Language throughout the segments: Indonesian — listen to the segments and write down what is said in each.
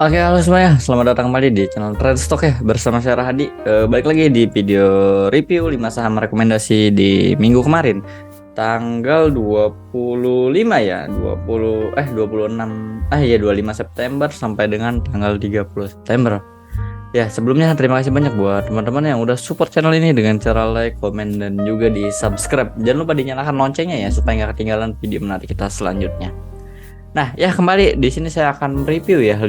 Oke, halo semuanya. Selamat datang kembali di channel Trend Stock ya bersama saya Rahadi. Balik lagi di video review 5 saham rekomendasi di minggu kemarin. Tanggal 25 ya, 26 ya 25 September sampai dengan tanggal 30 September. Ya, sebelumnya terima kasih banyak buat teman-teman yang udah support channel ini dengan cara like, komen, dan juga di subscribe. Jangan lupa dinyalakan loncengnya ya supaya nggak ketinggalan video menarik kita selanjutnya. Nah, ya kembali di sini saya akan review ya 5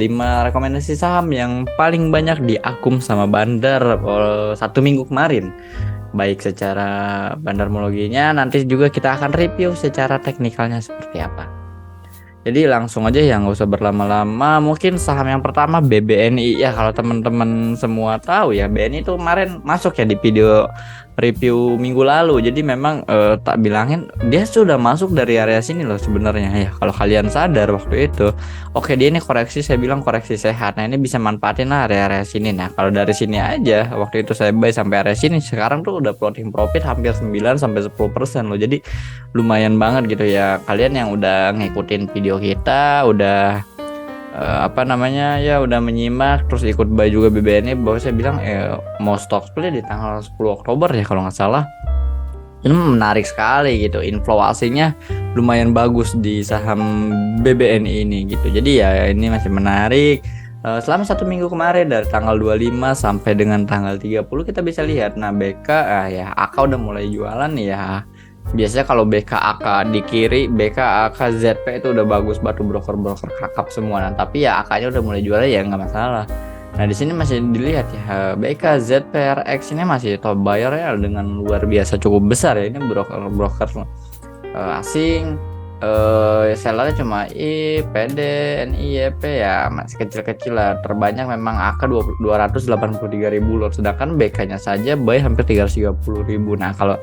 rekomendasi saham yang paling banyak diakum sama Bandar satu minggu kemarin. Baik secara bandarmologinya, nanti juga kita akan review secara teknikalnya seperti apa. Jadi langsung aja ya, nggak usah berlama-lama. Mungkin saham yang pertama BBNI ya, kalau teman-teman semua tahu ya, BNI itu kemarin masuk ya di video review minggu lalu. Jadi memang tak bilangin dia sudah masuk dari area sini loh sebenarnya ya. Kalau kalian sadar waktu itu, oke dia ini koreksi, saya bilang koreksi sehat. Nah ini bisa manfaatin lah area-area sini. Nah kalau dari sini aja waktu itu saya buy sampai area sini, sekarang tuh udah floating profit hampir 9-10% loh. Jadi lumayan banget gitu ya. Kalian yang udah ngikutin video kita, udah udah menyimak terus ikut buy juga BBNI, bahwa saya bilang mau stock split di tanggal 10 Oktober ya kalau nggak salah. Ini menarik sekali gitu, inflow asingnya lumayan bagus di saham BBNI ini gitu. Jadi ya ini masih menarik. Selama satu minggu kemarin dari tanggal 25 sampai dengan tanggal 30 kita bisa lihat. Nah BK ya AK udah mulai jualan ya. Biasanya kalau BKAK di kiri, BKAK ZP itu udah bagus, batu broker-broker kakap semua. Nah, tapi ya AK-nya udah mulai jual ya nggak masalah. Nah, di sini masih dilihat ya, BK ZPRX ini masih top buyer ya dengan luar biasa cukup besar ya. Ini broker-broker asing. Sellernya cuma PD, NIYP ya masih kecil-kecil lah. Terbanyak memang AK 283.000 lot, sedangkan BK-nya saja buy hampir 330.000. Nah, kalau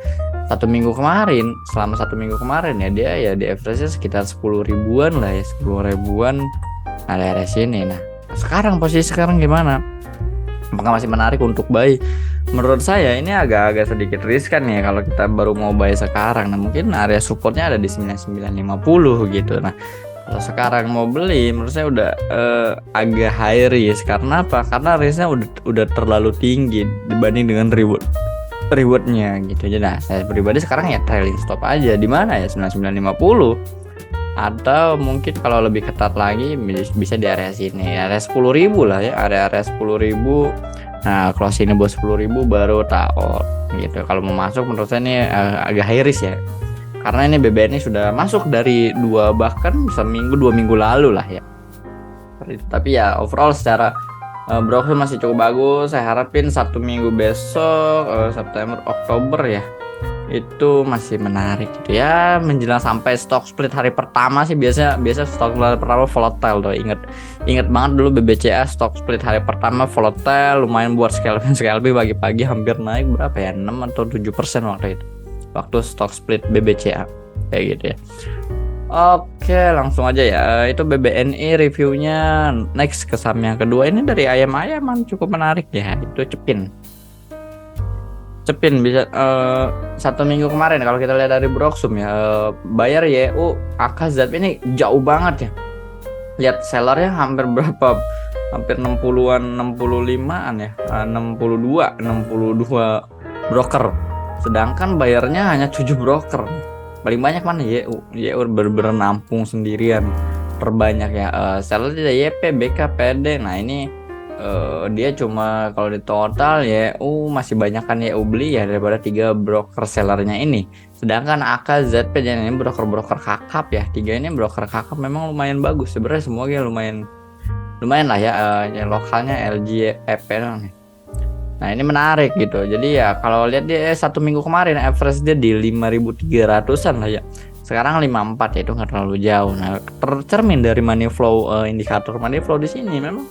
selama satu minggu kemarin ya dia ya di average sekitar 10 ribuan lah ya, 10 ribuan area sini. Nah sekarang posisi sekarang gimana, apakah masih menarik untuk buy? Menurut saya ini agak-agak sedikit riskan ya kalau kita baru mau buy sekarang. Nah mungkin area supportnya ada di 9950 gitu. Nah kalau sekarang mau beli menurut saya udah agak high risk. Karena apa? Karena risknya udah terlalu tinggi dibanding dengan rewardnya gitu aja. Nah saya pribadi sekarang ya trailing stop aja di mana ya 9950, atau mungkin kalau lebih ketat lagi bisa di area sini, area 10.000 lah ya, area 10.000. Nah kalau sini bos 10.000 baru out gitu. Kalau mau masuk menurut saya ini agak high risk ya, karena ini BBN ini sudah masuk dari bahkan 2 minggu lalu lah ya. Tapi ya overall secara broker masih cukup bagus. Saya harapin satu minggu besok September Oktober ya itu masih menarik gitu ya, menjelang sampai stock split hari pertama sih biasa stock split hari pertama volatile tuh. Ingat banget dulu BBCA stock split hari pertama volatile, lumayan buat scalping pagi-pagi hampir naik berapa ya, 6 atau 7% waktu itu, waktu stock split BBCA kayak gitu ya. Oke langsung aja ya, itu BBNI reviewnya. Next ke saham yang kedua, ini dari ayam-ayaman cukup menarik ya, itu Cepin bisa satu minggu kemarin kalau kita lihat dari Broksum ya, bayar YU AKZP ini jauh banget ya. Lihat sellernya hampir berapa, hampir 60-an, 65-an ya, 62 broker, sedangkan bayarnya hanya 7 broker. Paling banyak mana YU bener-bener nampung sendirian terbanyak ya. Seller tidak YP, BK, PD. Nah ini dia cuma kalau di total YU masih banyak kan YU beli ya daripada 3 broker sellernya ini. Sedangkan AK, ZP dan ini broker-broker kakap ya. 3 ini broker kakap memang lumayan bagus sebenarnya, semuanya lumayan lah ya. Yang lokalnya LG, EP nih. Nah ini menarik gitu. Jadi ya kalau lihat dia satu minggu kemarin average dia di 5.300-an lah ya. Sekarang 54 ya, itu nggak terlalu jauh. Nah tercermin dari money flow, indikator money flow di sini memang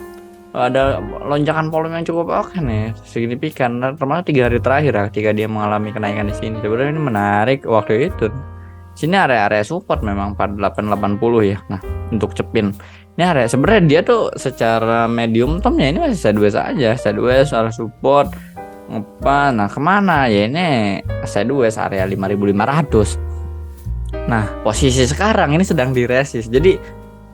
ada lonjakan volume yang cukup oke nih, signifikan. Termasuk 3 hari terakhir ya, ketika dia mengalami kenaikan di sini. Sebenarnya ini menarik waktu itu. Sini area support memang 4880 ya. Nah untuk Cepin ini area sebenarnya dia tuh secara medium termnya ini masih sideways aja, sideways area support ngepan. Nah kemana ya, ini sideways area 5500. Nah posisi sekarang ini sedang di resist. Jadi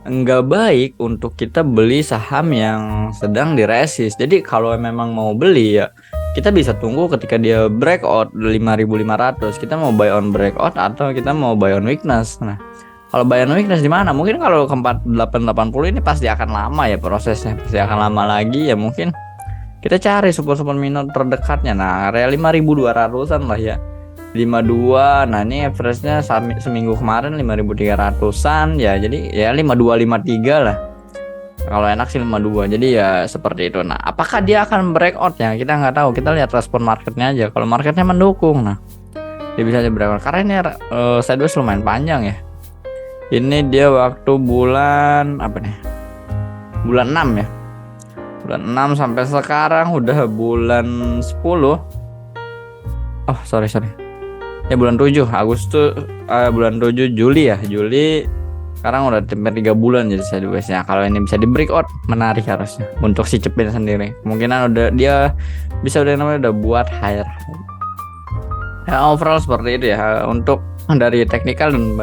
nggak baik untuk kita beli saham yang sedang diresist. Jadi kalau memang mau beli ya kita bisa tunggu ketika dia breakout 5.500. Kita mau buy on breakout atau kita mau buy on weakness. Nah, kalau buy on weakness di mana? Mungkin kalau ke 4880 ini pasti akan lama ya prosesnya, pasti akan lama lagi ya. Mungkin kita cari support minor terdekatnya. Nah, area 5.200-an lah ya. 52. Nah, ini average-nya seminggu kemarin 5.300-an ya. Jadi ya 5253 lah. Kalau enak sih 52. Jadi ya seperti itu. Nah, apakah dia akan breakout ya? Kita nggak tahu. Kita lihat respon marketnya aja. Kalau marketnya mendukung, nah dia bisa aja breakout. Karena ini sideways lumayan panjang ya. Ini dia waktu bulan apa nih? Bulan 6 ya. Bulan 6 sampai sekarang udah bulan 10. Oh, sorry. Ya bulan 7 Agustus, bulan 7 Juli ya. Juli sekarang udah hampir 3 bulan jadi sideways-nya. Kalau ini bisa di breakout, menarik harusnya untuk si Cepin sendiri. Kemungkinan udah dia bisa udah buat higher. Ya, overall seperti itu ya. Untuk dari teknikal dan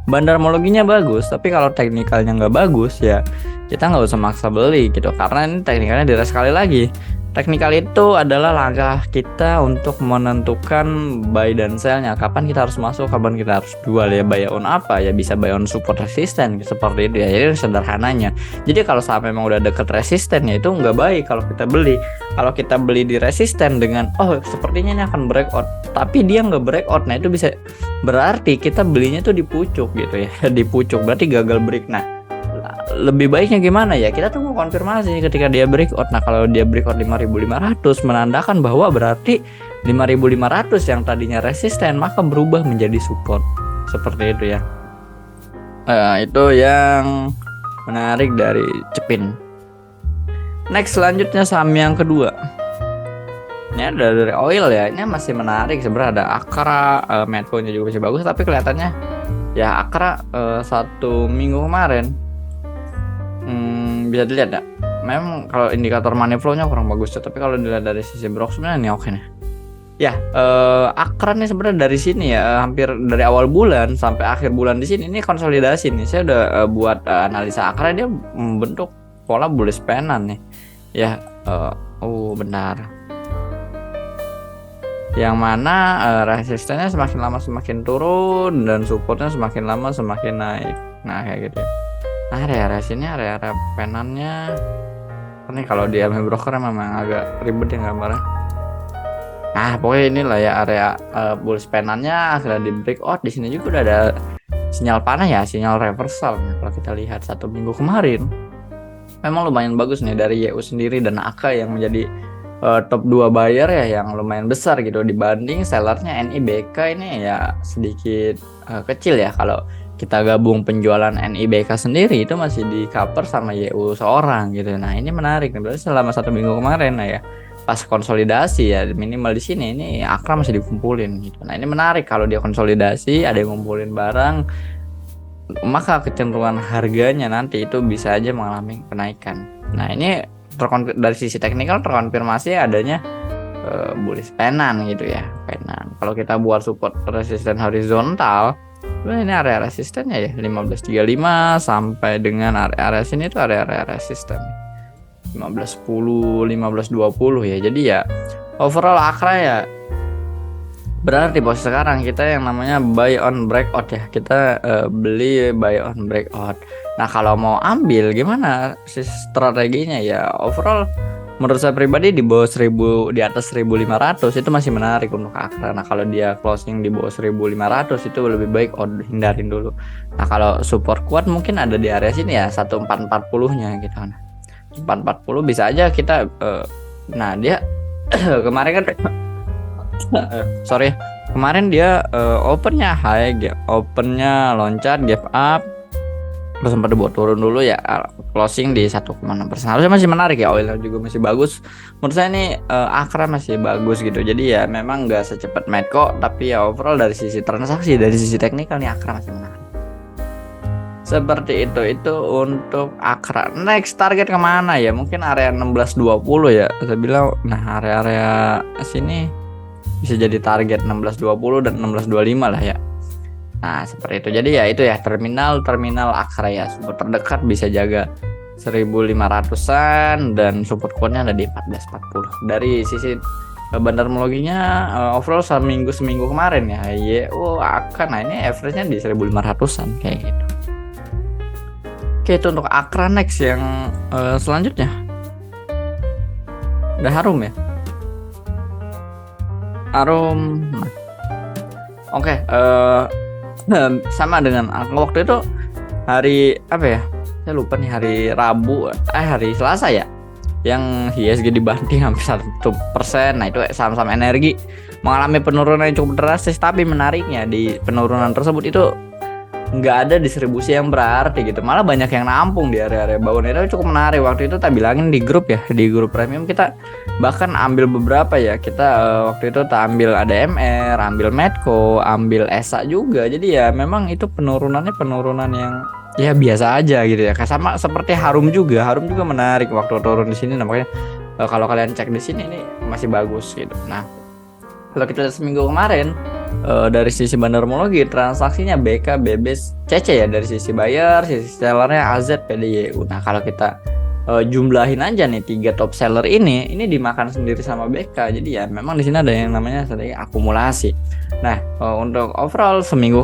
bandarmologinya bagus, tapi kalau teknikalnya nggak bagus ya kita nggak usah maksa beli gitu, karena ini teknikalnya direct. Sekali lagi, teknikal itu adalah langkah kita untuk menentukan buy dan sell-nya, kapan kita harus masuk, kapan kita harus jual ya. Buy on apa ya, bisa buy on support resisten seperti itu ya. Jadi sederhananya, jadi kalau saham memang udah deket resistennya itu nggak baik kalau kita beli. Kalau kita beli di resisten dengan sepertinya ini akan breakout tapi dia nggak breakout, nah itu bisa berarti kita belinya tuh di pucuk gitu ya. Di pucuk berarti gagal break. Nah, lebih baiknya gimana ya, kita tunggu konfirmasi ketika dia breakout. Nah, kalau dia breakout 5.500 menandakan bahwa berarti 5.500 yang tadinya resisten maka berubah menjadi support, seperti itu ya. Itu yang menarik dari Cepin. Next, selanjutnya saham yang kedua, ini ada dari oil ya. Ini masih menarik sebenarnya. Ada Akra, Medco-nya juga masih bagus, tapi kelihatannya ya Akra 1 minggu kemarin bisa dilihat ya, memang kalau indikator money flow-nya kurang bagus ya, tapi kalau dilihat dari sisi Brock sebenarnya ini oke nih. Ya, Akra nih sebenarnya dari sini ya, hampir dari awal bulan sampai akhir bulan di sini ini konsolidasi nih. Saya udah buat analisa Akra, dia membentuk pola bullish pennant nih. Ya, benar. Yang mana resistennya semakin lama semakin turun dan supportnya semakin lama semakin naik. Nah, kayak gitu ya. Nah, area sini area penannya ini kalau di MA broker memang agak ribet ya gambarnya. Nah, pokoknya inilah ya area bullish penannya akhirnya di breakout. Di sini juga udah ada sinyal panah ya, sinyal reversal. Nah, kalau kita lihat 1 minggu kemarin memang lumayan bagus nih dari YU sendiri dan AK yang menjadi top 2 buyer ya, yang lumayan besar gitu dibanding sellernya NIBK ini ya sedikit kecil ya. Kalau kita gabung penjualan NIBK sendiri itu masih di cover sama YU seorang gitu. Nah, ini menarik berarti selama 1 minggu kemarin nah ya, pas konsolidasi ya minimal di sini ini Akra masih dikumpulin gitu. Nah, ini menarik kalau dia konsolidasi ada yang ngumpulin barang, maka kecenderungan harganya nanti itu bisa aja mengalami kenaikan. Nah, ini dari sisi teknikal terkonfirmasi adanya bullish pennant gitu ya, pennant. Kalau kita buat support resisten horizontal, ini area resistennya ya 1535 sampai dengan area sini tuh area resisten 1510, 1520 ya. Jadi ya overall Akra ya berarti posisi sekarang kita yang namanya buy on breakout ya. Kita beli buy on breakout. Nah, kalau mau ambil gimana strateginya ya, overall menurut saya pribadi di bawah 1000, di atas 1500 itu masih menarik untuk Akra. Nah, kalau dia closing di bawah 1500 itu lebih baik hindarin dulu. Nah, kalau support kuat mungkin ada di area sini ya 1440-nya gitu. Nah, 440 bisa aja kita nah dia kemarin kan kemarin dia opennya high, opennya loncat, gap up, terus sempat dibuat turun dulu ya, closing di 1,6%. Harusnya masih menarik ya, oilnya juga masih bagus. Menurut saya ini Akra masih bagus gitu. Jadi ya memang nggak secepat Medco, tapi ya overall dari sisi transaksi, dari sisi teknikal nih Akra masih menarik. Seperti itu untuk Akra. Next target kemana ya? Mungkin area 1620 ya. Saya bilang, nah area-area sini bisa jadi target 1620 dan 1625 lah ya. Nah, seperti itu. Jadi ya itu ya terminal Akra ya. Support terdekat bisa jaga 1500-an dan support kuatnya ada di 1440. Dari sisi bandarmologinya overall seminggu kemarin ya. Akan nah ini average-nya di 1500-an kayak gitu. Oke, itu untuk Akra. Next yang selanjutnya. Udah Harum ya. Harum. Nah. Oke, sama dengan waktu itu hari apa ya? Saya lupa nih, hari Selasa ya. Yang ISG dibanting hampir 1%. Nah, itu saham-saham energi mengalami penurunan yang cukup drastis, tapi menariknya di penurunan tersebut itu nggak ada distribusi yang berarti gitu, malah banyak yang nampung di area-area bawah. Itu cukup menarik. Waktu itu tak bilangin di grup ya, di grup premium kita bahkan ambil beberapa ya. Kita waktu itu tak ambil ADMR, ambil Medco, ambil ESA juga. Jadi ya memang itu penurunan yang ya biasa aja gitu ya. Sama seperti Harum juga menarik waktu turun di sini. Makanya kalau kalian cek di sini ini masih bagus gitu. Nah, kalau kita lihat seminggu kemarin dari sisi bandarmologi transaksinya BK, BBS, CC ya, dari sisi buyer, sisi sellernya AZ, PDYU. Nah, kalau kita jumlahin aja nih 3 top seller ini dimakan sendiri sama BK. Jadi ya memang di sini ada yang namanya sedikit akumulasi. Nah, untuk overall satu minggu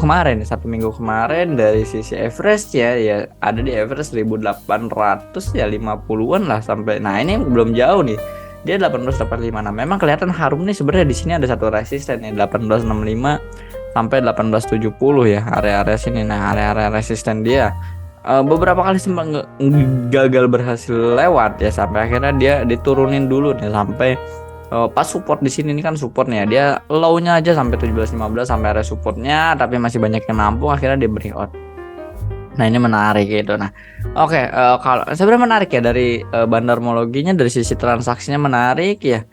kemarin dari sisi average ya ada di average 1800 ya 50-an lah sampai. Nah, ini belum jauh nih. Dia 1885. Nah, memang kelihatan Harum nih sebenarnya di sini ada satu resisten ya 1865 sampai 1870 ya, area-area sini. Nah, area-area resisten dia beberapa kali sempat gagal berhasil lewat ya, sampai akhirnya dia diturunin dulu nih sampai pas support di sini. Ini kan supportnya dia low-nya aja sampai 1715 sampai area supportnya, tapi masih banyak yang nampung, akhirnya dia breakout. Nah, ini menarik gitu. Nah, oke, kalau sebenarnya menarik ya dari bandarmologinya, dari sisi transaksinya menarik ya.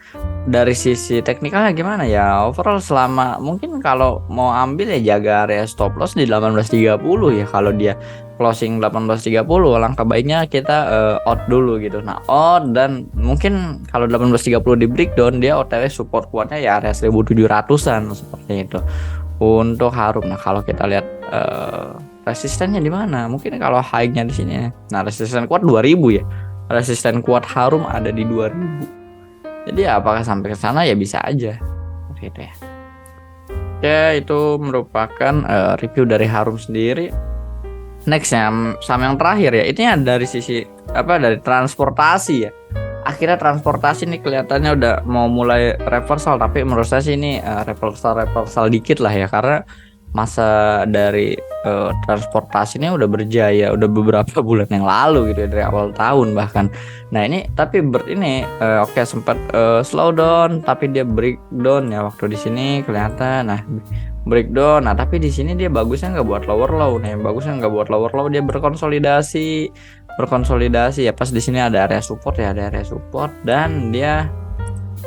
Dari sisi teknikalnya gimana ya? Overall selama mungkin kalau mau ambil ya jaga area stop loss di 1830 ya. Kalau dia closing 1830, langkah baiknya kita out dulu gitu. Nah, out, dan mungkin kalau 1830 di breakdown dia OTW support kuatnya ya area 1700-an seperti itu. Untuk Harum. Nah, kalau kita lihat resistennya di mana? Mungkin kalau high-nya di sini. Nah, resisten kuat 2000 ya. Resisten kuat Harum ada di 2000. Jadi ya, apakah sampai ke sana ya bisa aja. Gitu ya. Oke, itu merupakan review dari Harum sendiri. Next ya, sama yang terakhir ya. Itu dari sisi dari transportasi ya. Akhirnya transportasi nih kelihatannya udah mau mulai reversal, tapi menurut saya sih ini reversal dikit lah ya, karena masa dari transportasi ini udah berjaya udah beberapa bulan yang lalu gitu ya, dari awal tahun bahkan. Nah, ini tapi sempat slow down, tapi dia breakdown ya waktu di sini kelihatan. Nah, breakdown. Nah, tapi di sini dia bagusnya nggak buat lower low. Nah, yang bagusnya nggak buat lower low, dia berkonsolidasi ya. Pas di sini ada area support dan dia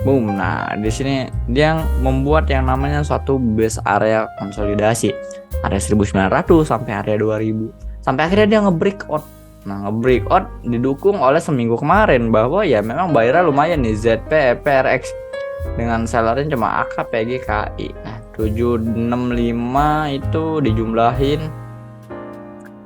boom. Nah, di sini dia membuat yang namanya suatu base area konsolidasi, area 1900 sampai area 2000, sampai akhirnya dia nge-breakout. Nah, nge-breakout didukung oleh seminggu kemarin bahwa ya memang bayarnya lumayan nih, ZP, PRX, dengan sellernya cuma AK, PG, KI. Nah, 765 itu dijumlahin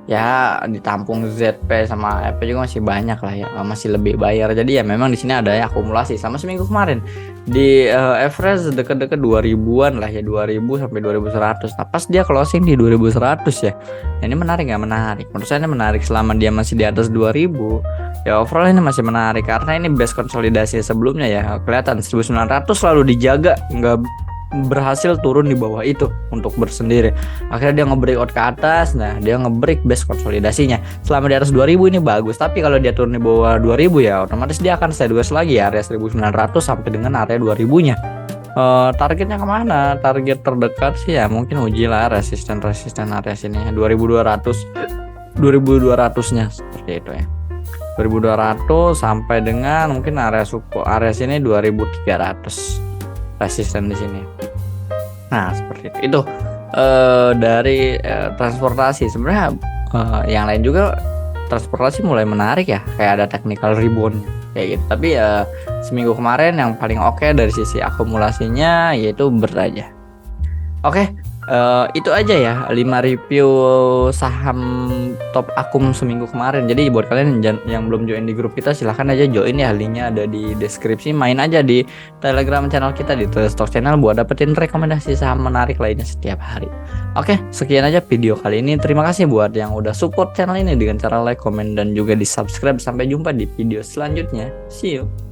ya, ditampung ZP sama EP juga masih banyak lah ya, masih lebih bayar. Jadi ya memang di sini ada ya akumulasi sama seminggu kemarin di average deket-deket 2000-an lah ya, 2000 sampai 2100. Nah, pas dia closing di 2100 ya. Nah, ini menarik nggak? Menarik. Menurut saya ini menarik selama dia masih di atas 2000. Ya, overall ini masih menarik karena ini base konsolidasi sebelumnya ya. Kelihatan 1900 selalu dijaga, nggak berhasil turun di bawah itu untuk bersendiri. Akhirnya dia nge-breakout ke atas. Nah, dia nge-break base konsolidasinya. Selama di atas 2000 ini bagus, tapi kalau dia turun di bawah 2000 ya otomatis dia akan sideways lagi ya, area 1900 sampai dengan area 2000-nya. Targetnya kemana? Target terdekat sih ya mungkin uji lah resisten area sini 2200-nya seperti itu ya. 2200 sampai dengan mungkin area support area sini 2300. Resisten di sini. Nah, seperti itu. Itu dari transportasi. Sebenarnya yang lain juga transportasi mulai menarik ya, kayak ada technical rebound kayak gitu. Tapi seminggu kemarin yang paling oke dari sisi akumulasinya yaitu BERT aja. Oke, Itu aja ya 5 review saham top akum seminggu kemarin. Jadi buat kalian yang belum join di grup kita, silahkan aja join ya, linknya ada di deskripsi. Main aja di Telegram channel kita, di Telestock Channel, buat dapetin rekomendasi saham menarik lainnya setiap hari. Oke, sekian aja video kali ini. Terima kasih buat yang udah support channel ini dengan cara like, komen, dan juga di subscribe. Sampai jumpa di video selanjutnya. See you.